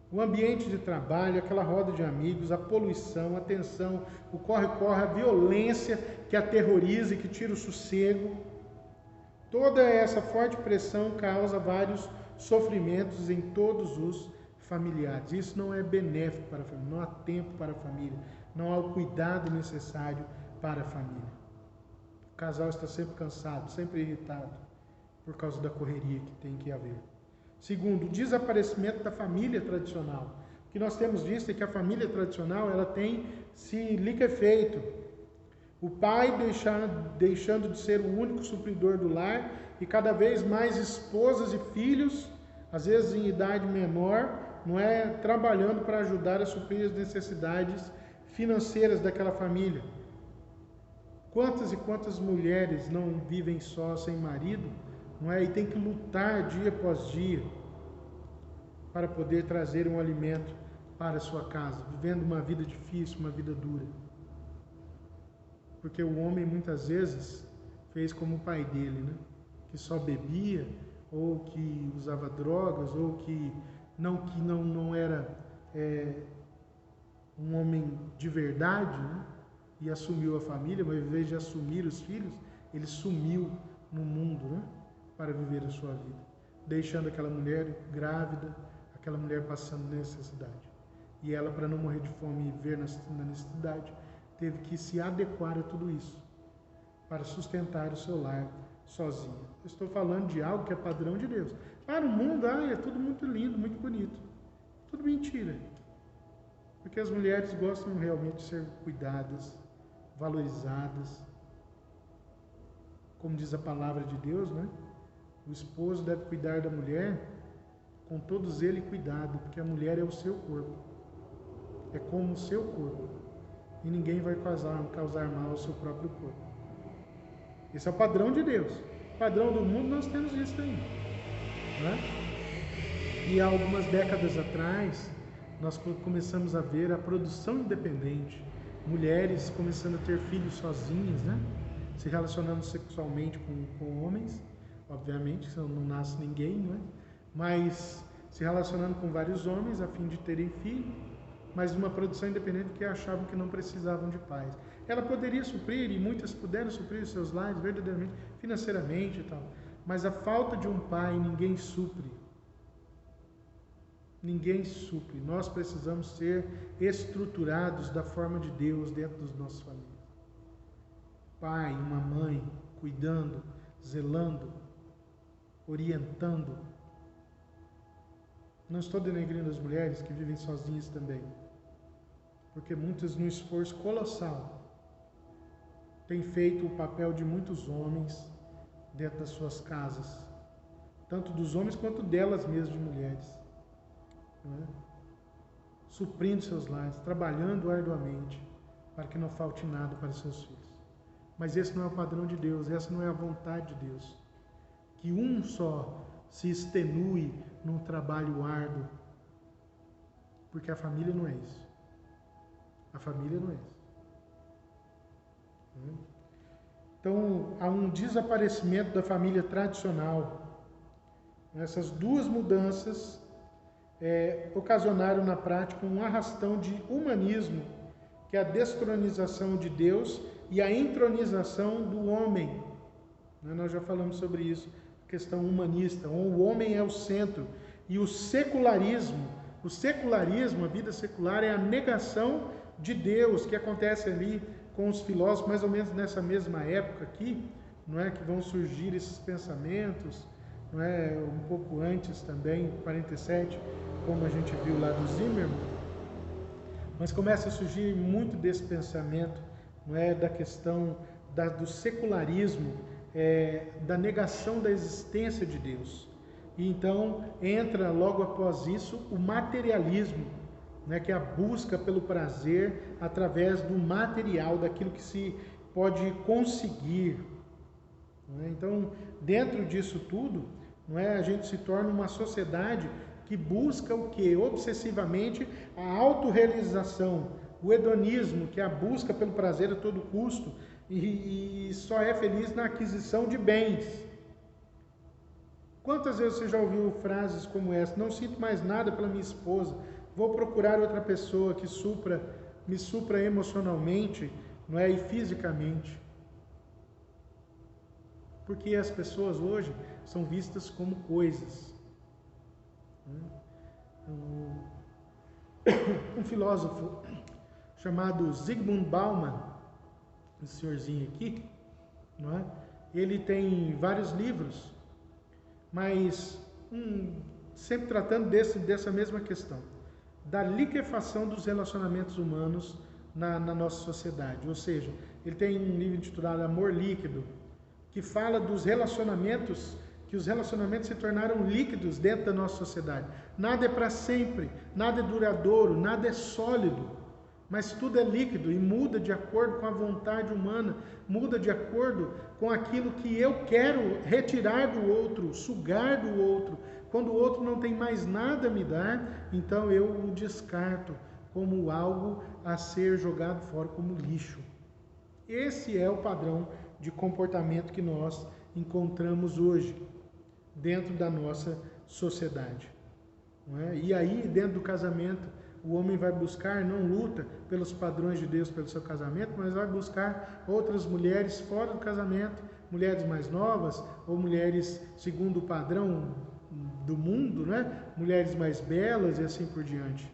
O ambiente de trabalho, aquela roda de amigos, a poluição, a tensão, o corre-corre, a violência que aterroriza e que tira o sossego. Toda essa forte pressão causa vários sofrimentos em todos os familiares. Isso não é benéfico para a família, não há tempo para a família, não há o cuidado necessário para a família. O casal está sempre cansado, sempre irritado, por causa da correria que tem que haver. Segundo, o desaparecimento da família tradicional. O que nós temos visto é que a família tradicional ela tem se liquefeito. O pai deixando de ser o único supridor do lar e cada vez mais esposas e filhos, às vezes em idade menor, não é, trabalhando para ajudar a suprir as necessidades financeiras daquela família. Quantas e quantas mulheres não vivem só, sem marido, não é? E tem que lutar dia após dia para poder trazer um alimento para a sua casa, vivendo uma vida difícil, uma vida dura. Porque o homem muitas vezes fez como o pai dele, né? Que só bebia, ou que usava drogas, ou que não era um homem de verdade, né? E assumiu a família, mas ao invés de assumir os filhos, ele sumiu no mundo, né? Para viver a sua vida, deixando aquela mulher grávida, aquela mulher passando necessidade. E ela, para não morrer de fome e viver na necessidade, teve que se adequar a tudo isso, para sustentar o seu lar sozinha. Eu estou falando de algo que é padrão de Deus. Para o mundo, é tudo muito lindo, muito bonito. Tudo mentira. Porque as mulheres gostam realmente de ser cuidadas, valorizadas. Como diz a palavra de Deus, né? O esposo deve cuidar da mulher com todos ele cuidado, porque a mulher é o seu corpo. É como o seu corpo. E ninguém vai causar mal ao seu próprio corpo. Esse é o padrão de Deus. O padrão do mundo nós temos isso aí. Né? E há algumas décadas atrás, nós começamos a ver a produção independente. Mulheres começando a ter filhos sozinhas, né? Se relacionando sexualmente com homens. Obviamente, não nasce ninguém, não é? Mas se relacionando com vários homens a fim de terem filho, mas uma produção independente que achavam que não precisavam de pais. Ela poderia suprir, e muitas puderam suprir os seus lares verdadeiramente, financeiramente e tal, mas a falta de um pai ninguém supre. Ninguém supre. Nós precisamos ser estruturados da forma de Deus dentro dos nossos famílias. Pai, uma mãe, cuidando, zelando, orientando. Não estou denegrindo as mulheres que vivem sozinhas também, porque muitas, num esforço colossal, têm feito o papel de muitos homens dentro das suas casas, tanto dos homens quanto delas mesmas, de mulheres, não é? Suprindo seus lares, trabalhando arduamente para que não falte nada para seus filhos. Mas esse não é o padrão de Deus, essa não é a vontade de Deus. Que um só se extenue num trabalho árduo, porque a família não é isso. A família não é isso. Então, há um desaparecimento da família tradicional. Essas duas mudanças ocasionaram na prática um arrastão de humanismo, que é a destronização de Deus e a entronização do homem. Nós já falamos sobre isso, questão humanista, onde o homem é o centro. E o secularismo, a vida secular, é a negação de Deus, que acontece ali com os filósofos, mais ou menos nessa mesma época aqui, não é, que vão surgir esses pensamentos não é? Um pouco antes também, 47, como a gente viu lá do Zimmermann, mas começa a surgir muito desse pensamento, não é? Da questão do secularismo, da negação da existência de Deus. E então entra logo após isso o materialismo, né, que é a busca pelo prazer através do material, daquilo que se pode conseguir. Né? Então, dentro disso tudo, não é, a gente se torna uma sociedade que busca o quê? Obsessivamente a autorrealização, o hedonismo, que é a busca pelo prazer a todo custo, e só é feliz na aquisição de bens. Quantas vezes você já ouviu frases como essa? Não sinto mais nada pela minha esposa, vou procurar outra pessoa que me supra emocionalmente, não é, e fisicamente. Porque as pessoas hoje são vistas como coisas. Um filósofo chamado Zygmunt Bauman, esse senhorzinho aqui, não é? Ele tem vários livros, mas sempre tratando dessa mesma questão, da liquefação dos relacionamentos humanos na nossa sociedade. Ou seja, ele tem um livro intitulado Amor Líquido, que fala dos relacionamentos, que os relacionamentos se tornaram líquidos dentro da nossa sociedade. Nada é para sempre, nada é duradouro, nada é sólido, mas tudo é líquido e muda de acordo com a vontade humana, muda de acordo com aquilo que eu quero retirar do outro, sugar do outro. Quando o outro não tem mais nada a me dar, então eu o descarto como algo a ser jogado fora, como lixo. Esse é o padrão de comportamento que nós encontramos hoje dentro da nossa sociedade. Não é? E aí, dentro do casamento, o homem vai buscar, não luta pelos padrões de Deus pelo seu casamento, mas vai buscar outras mulheres fora do casamento, mulheres mais novas, ou mulheres segundo o padrão do mundo, né? Mulheres mais belas e assim por diante.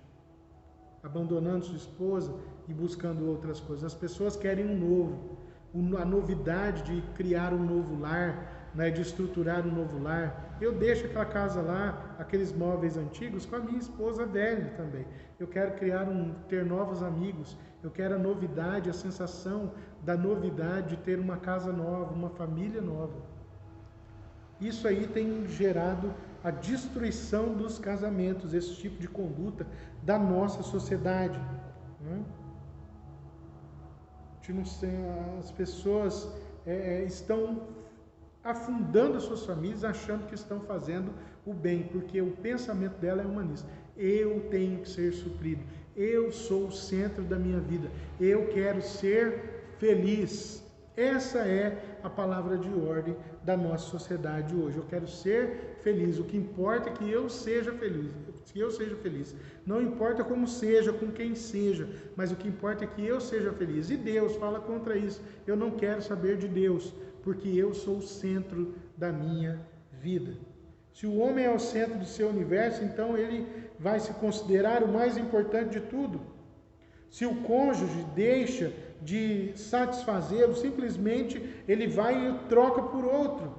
Abandonando sua esposa e buscando outras coisas. As pessoas querem um novo, a novidade de criar um novo lar, né, de estruturar um novo lar. Eu deixo aquela casa lá, aqueles móveis antigos, com a minha esposa velha também. Eu quero ter novos amigos, eu quero a novidade, a sensação da novidade de ter uma casa nova, uma família nova. Isso aí tem gerado a destruição dos casamentos, esse tipo de conduta da nossa sociedade. Né? As pessoas estão afundando as suas famílias achando que estão fazendo o bem, porque o pensamento dela é humanista. Eu tenho que ser suprido, eu sou o centro da minha vida, eu quero ser feliz. Essa é a palavra de ordem da nossa sociedade hoje. Eu quero ser feliz, o que importa é que eu seja feliz, Não importa como seja, com quem seja, mas o que importa é que eu seja feliz. E Deus fala contra isso. Eu não quero saber de Deus, porque eu sou o centro da minha vida. Se o homem é o centro do seu universo, então ele vai se considerar o mais importante de tudo. Se o cônjuge deixa de satisfazê-lo, simplesmente ele vai e troca por outro.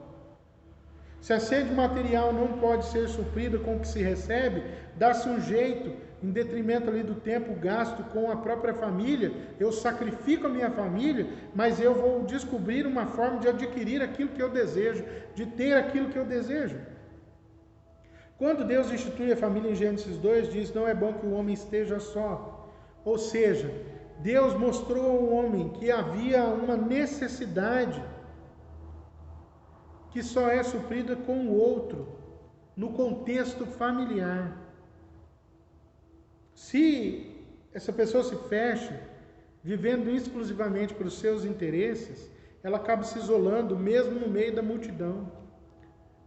Se a sede material não pode ser suprida com o que se recebe, dá-se um jeito, em detrimento ali do tempo gasto com a própria família. Eu sacrifico a minha família, mas eu vou descobrir uma forma de adquirir aquilo que eu desejo, de ter aquilo que eu desejo. Quando Deus institui a família em Gênesis 2, diz: não é bom que o homem esteja só. Ou seja, Deus mostrou ao homem que havia uma necessidade que só é suprida com o outro, no contexto familiar. Se essa pessoa se fecha, vivendo exclusivamente para os seus interesses, ela acaba se isolando, mesmo no meio da multidão.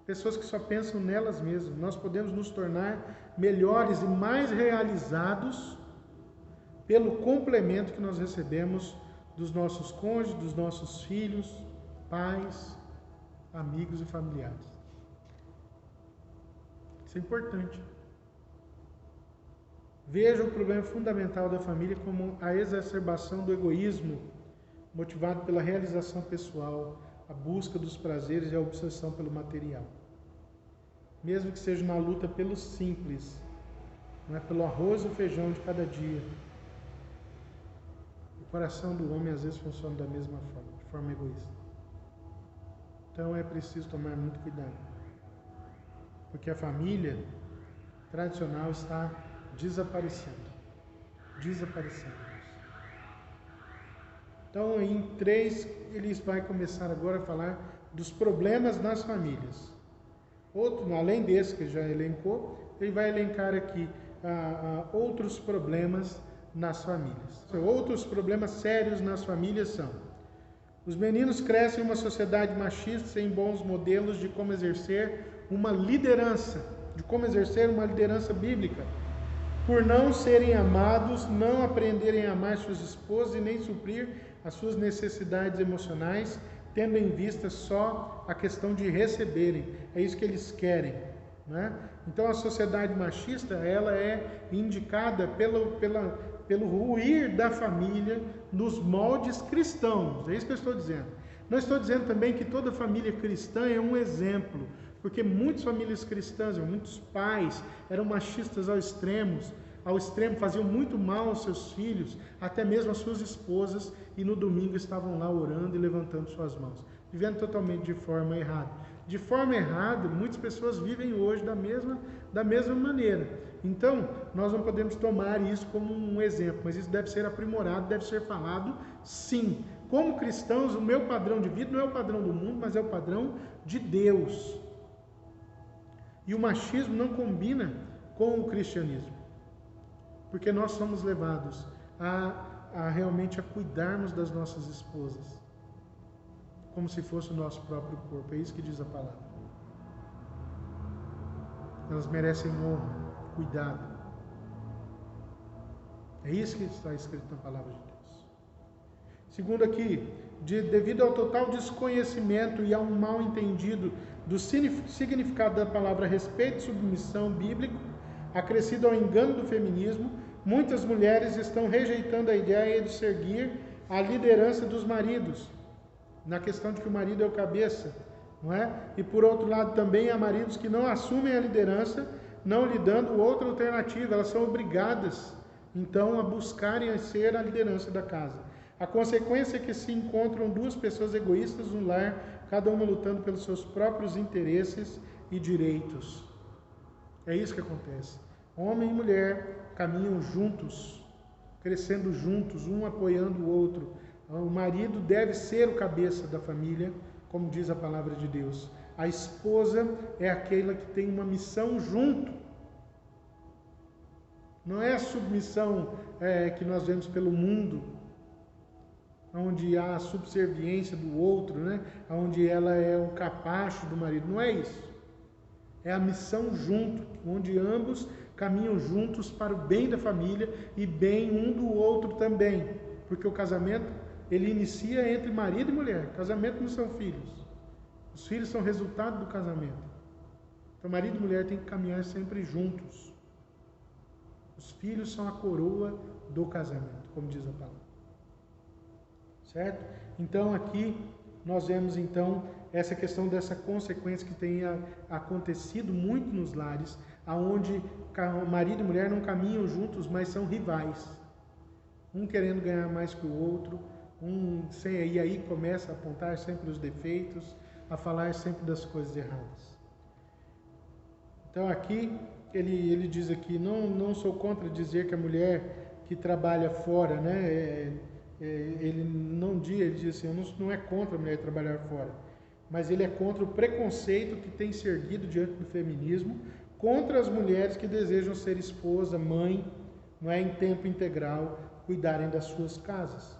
Pessoas que só pensam nelas mesmas. Nós podemos nos tornar melhores e mais realizados pelo complemento que nós recebemos dos nossos cônjuges, dos nossos filhos, pais, amigos e familiares. Isso é importante. Veja o problema fundamental da família como a exacerbação do egoísmo, motivado pela realização pessoal, a busca dos prazeres e a obsessão pelo material. mesmo que seja uma luta pelo simples, não é pelo arroz e o feijão de cada dia. O coração do homem às vezes funciona da mesma forma, de forma egoísta. Então é preciso tomar muito cuidado, porque a família tradicional está desaparecendo. Então, em 3, ele vai começar agora a falar dos problemas nas famílias. Além desse que já elencou, ele vai elencar aqui outros problemas nas famílias. Outros problemas sérios nas famílias são: os meninos crescem em uma sociedade machista sem bons modelos de como exercer uma liderança bíblica. Por não serem amados, não aprenderem a amar suas esposas e nem suprir as suas necessidades emocionais, tendo em vista só a questão de receberem. É isso que eles querem, né? Então a sociedade machista, ela é indicada pelo ruir da família nos moldes cristãos. É isso que eu estou dizendo. Não estou dizendo também que toda família cristã é um exemplo, porque muitas famílias cristãs, muitos pais eram machistas ao extremo, faziam muito mal aos seus filhos, até mesmo às suas esposas, e no domingo estavam lá orando e levantando suas mãos, vivendo totalmente de forma errada. De forma errada, muitas pessoas vivem hoje da mesma maneira. Então, nós não podemos tomar isso como um exemplo, mas isso deve ser aprimorado, deve ser falado sim. Como cristãos, o meu padrão de vida não é o padrão do mundo, mas é o padrão de Deus. E o machismo não combina com o cristianismo, porque nós somos levados realmente a cuidarmos das nossas esposas, como se fosse o nosso próprio corpo. É isso que diz a palavra. Elas merecem honra, cuidado. É isso que está escrito na palavra de Deus. Segundo aqui, devido ao total desconhecimento e a um mal entendido do significado da palavra respeito e submissão bíblico, acrescido ao engano do feminismo, muitas mulheres estão rejeitando a ideia de seguir a liderança dos maridos, na questão de que o marido é o cabeça, não é? E por outro lado também há maridos que não assumem a liderança, não lhe dando outra alternativa. Elas são obrigadas então a buscarem ser a liderança da casa. A consequência é que se encontram duas pessoas egoístas no lar, cada uma lutando pelos seus próprios interesses e direitos. É isso que acontece. Homem e mulher caminham juntos, crescendo juntos, um apoiando o outro. O marido deve ser o cabeça da família, como diz a palavra de Deus. A esposa é aquela que tem uma missão junto. Não é a submissão que nós vemos pelo mundo, onde há a subserviência do outro, né? Onde ela é o capacho do marido. Não é isso. É a missão junto, onde ambos caminham juntos para o bem da família e bem um do outro também. Porque o casamento, ele inicia entre marido e mulher. Casamento não são filhos. Os filhos são resultado do casamento. Então, marido e mulher têm que caminhar sempre juntos. Os filhos são a coroa do casamento, como diz a palavra. Certo? Então, aqui nós vemos então essa questão dessa consequência que tem acontecido muito nos lares, aonde marido e mulher não caminham juntos, mas são rivais. Um querendo ganhar mais que o outro, e aí começa a apontar sempre os defeitos, a falar sempre das coisas erradas. Então aqui, ele diz aqui, não sou contra dizer que a mulher que trabalha fora, né, ele diz assim, não é contra a mulher trabalhar fora, mas ele é contra o preconceito que tem se erguido diante do feminismo, contra as mulheres que desejam ser esposa, mãe, não é, em tempo integral, cuidarem das suas casas.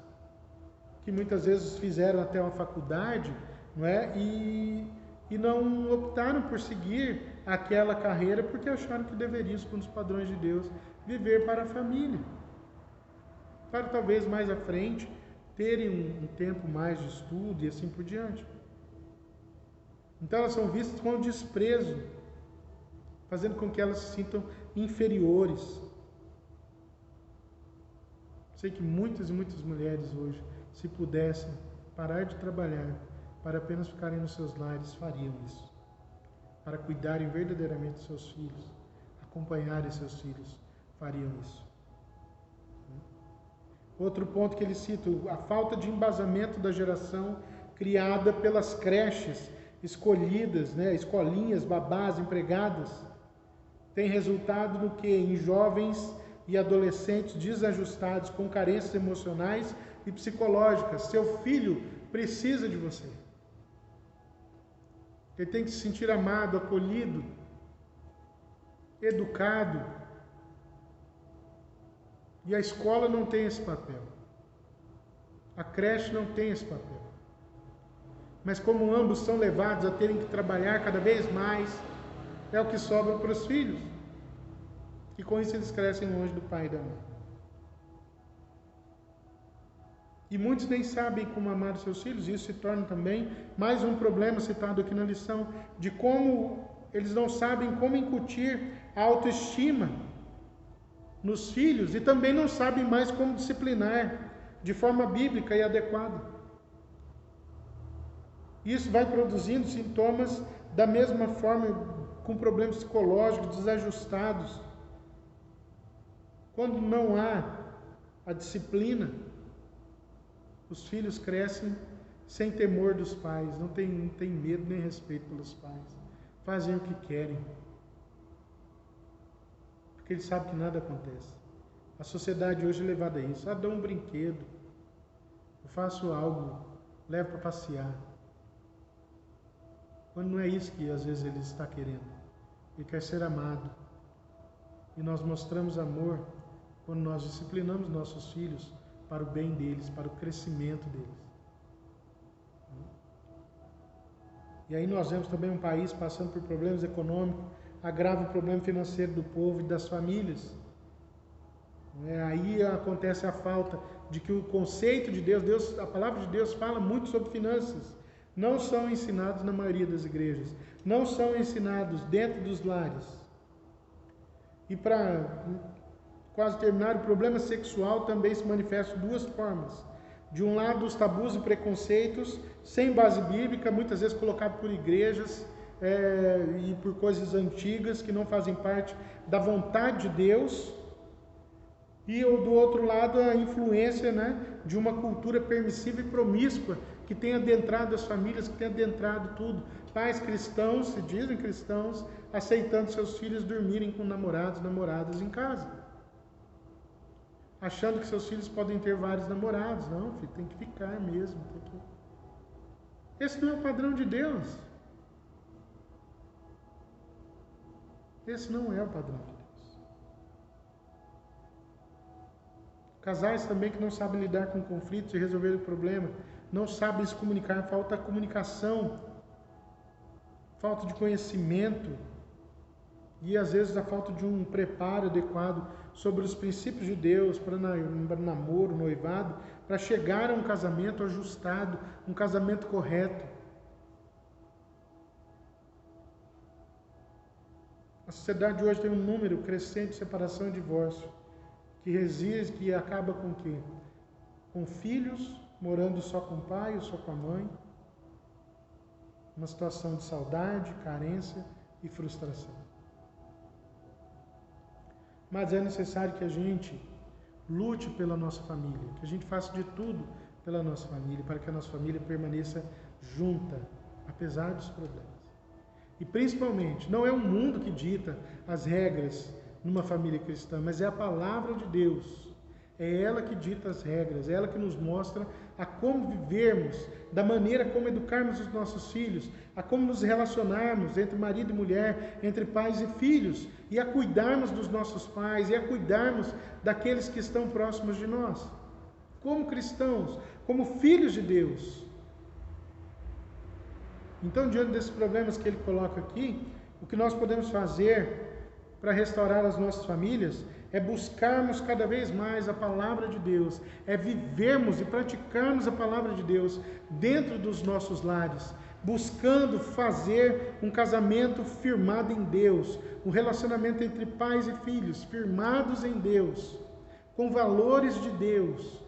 Que muitas vezes fizeram até uma faculdade, não é, e não optaram por seguir aquela carreira porque acharam que deveriam, segundo os padrões de Deus, viver para a família. Para talvez mais à frente terem um tempo mais de estudo e assim por diante. Então elas são vistas com desprezo, fazendo com que elas se sintam inferiores. Sei que muitas e muitas mulheres hoje, se pudessem parar de trabalhar para apenas ficarem nos seus lares, fariam isso. para cuidarem verdadeiramente dos seus filhos, acompanharem seus filhos, fariam isso. Outro ponto que ele cita, a falta de embasamento da geração criada pelas creches escolhidas, escolinhas, babás, empregadas, tem resultado no que? Em jovens e adolescentes desajustados, com carências emocionais e psicológicas. Seu filho precisa de você. Ele tem que se sentir amado, acolhido, educado. E a escola não tem esse papel. A creche não tem esse papel. Mas como ambos são levados a terem que trabalhar cada vez mais, é o que sobra para os filhos. E com isso eles crescem longe do pai e da mãe. E muitos nem sabem como amar os seus filhos. Isso se torna também mais um problema citado aqui na lição, de como eles não sabem como incutir a autoestima nos filhos e também não sabem mais como disciplinar de forma bíblica e adequada. Isso vai produzindo sintomas da mesma forma, com problemas psicológicos desajustados. Quando não há a disciplina, os filhos crescem sem temor dos pais, não tem medo nem respeito pelos pais. Fazem o que querem, porque eles sabem que nada acontece. A sociedade hoje é levada a isso. Dou um brinquedo, eu faço algo, levo para passear. Quando não é isso que às vezes ele está querendo. Ele quer ser amado. E nós mostramos amor quando nós disciplinamos nossos filhos para o bem deles, para o crescimento deles. E aí nós vemos também um país passando por problemas econômicos, agrava o problema financeiro do povo e das famílias. Aí acontece a falta de que o conceito de Deus, a palavra de Deus fala muito sobre finanças. Não são ensinados na maioria das igrejas. Não são ensinados dentro dos lares. E para quase terminar, o problema sexual também se manifesta de duas formas. De um lado, os tabus e preconceitos, sem base bíblica, muitas vezes colocados por igrejas e por coisas antigas que não fazem parte da vontade de Deus. E do outro lado, a influência de uma cultura permissiva e promíscua que tem adentrado as famílias, que tem adentrado tudo. Pais cristãos, se dizem cristãos, aceitando seus filhos dormirem com namorados, namoradas em casa. Achando que seus filhos podem ter vários namorados. Não, filho, tem que ficar mesmo. Esse não é o padrão de Deus. Esse não é o padrão de Deus. Casais também que não sabem lidar com conflitos e resolver o problema, não sabem se comunicar, falta comunicação, falta de conhecimento e às vezes a falta de um preparo adequado sobre os princípios de Deus para namoro, noivado, para chegar a um casamento ajustado, um casamento correto. A sociedade hoje tem um número crescente de separação e divórcio, que acaba com o quê? Com filhos morando só com o pai ou só com a mãe, uma situação de saudade, carência e frustração. Mas é necessário que a gente lute pela nossa família, que a gente faça de tudo pela nossa família, para que a nossa família permaneça junta, apesar dos problemas. E principalmente, não é o mundo que dita as regras numa família cristã, mas é a palavra de Deus. É ela que dita as regras, é ela que nos mostra a como vivermos, da maneira como educarmos os nossos filhos, a como nos relacionarmos entre marido e mulher, entre pais e filhos, e a cuidarmos dos nossos pais, e a cuidarmos daqueles que estão próximos de nós. Como cristãos, como filhos de Deus. Então, diante desses problemas que ele coloca aqui, o que nós podemos fazer para restaurar as nossas famílias é buscarmos cada vez mais a palavra de Deus, é vivermos e praticarmos a palavra de Deus dentro dos nossos lares, buscando fazer um casamento firmado em Deus, um relacionamento entre pais e filhos firmados em Deus, com valores de Deus,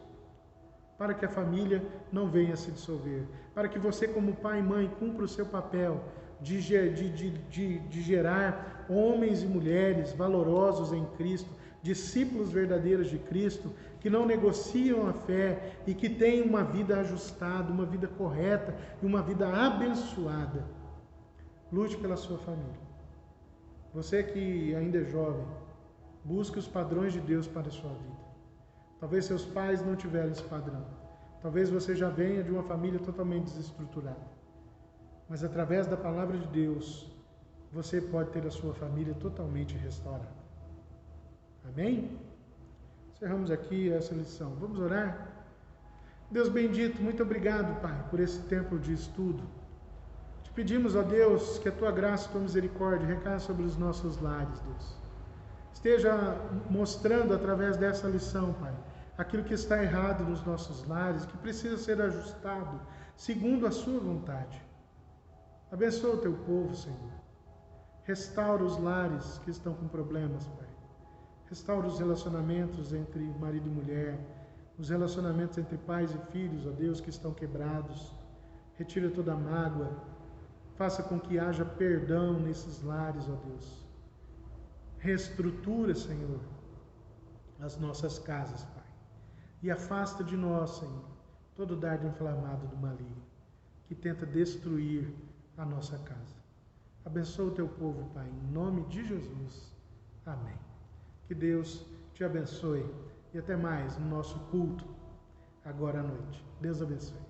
para que a família não venha a se dissolver, para que você como pai e mãe cumpra o seu papel de gerar homens e mulheres valorosos em Cristo, discípulos verdadeiros de Cristo, que não negociam a fé e que têm uma vida ajustada, uma vida correta e uma vida abençoada. Lute pela sua família. Você que ainda é jovem, busque os padrões de Deus para a sua vida. Talvez seus pais não tiveram esse padrão. Talvez você já venha de uma família totalmente desestruturada. Mas através da palavra de Deus, você pode ter a sua família totalmente restaurada. Amém? Encerramos aqui essa lição. Vamos orar? Deus bendito, muito obrigado, Pai, por esse tempo de estudo. Te pedimos, ó Deus, que a Tua graça e a Tua misericórdia recaia sobre os nossos lares, Deus. Esteja mostrando através dessa lição, Pai, aquilo que está errado nos nossos lares, que precisa ser ajustado segundo a Sua vontade. Abençoa o Teu povo, Senhor. Restaura os lares que estão com problemas, Pai. Restaura os relacionamentos entre marido e mulher, os relacionamentos entre pais e filhos, ó Deus, que estão quebrados. Retira toda a mágoa. Faça com que haja perdão nesses lares, ó Deus. Reestrutura, Senhor, as nossas casas, Pai. E afasta de nós, Senhor, todo dardo inflamado do maligno, que tenta destruir a nossa casa. Abençoa o Teu povo, Pai, em nome de Jesus. Amém. Que Deus te abençoe e até mais no nosso culto agora à noite. Deus abençoe.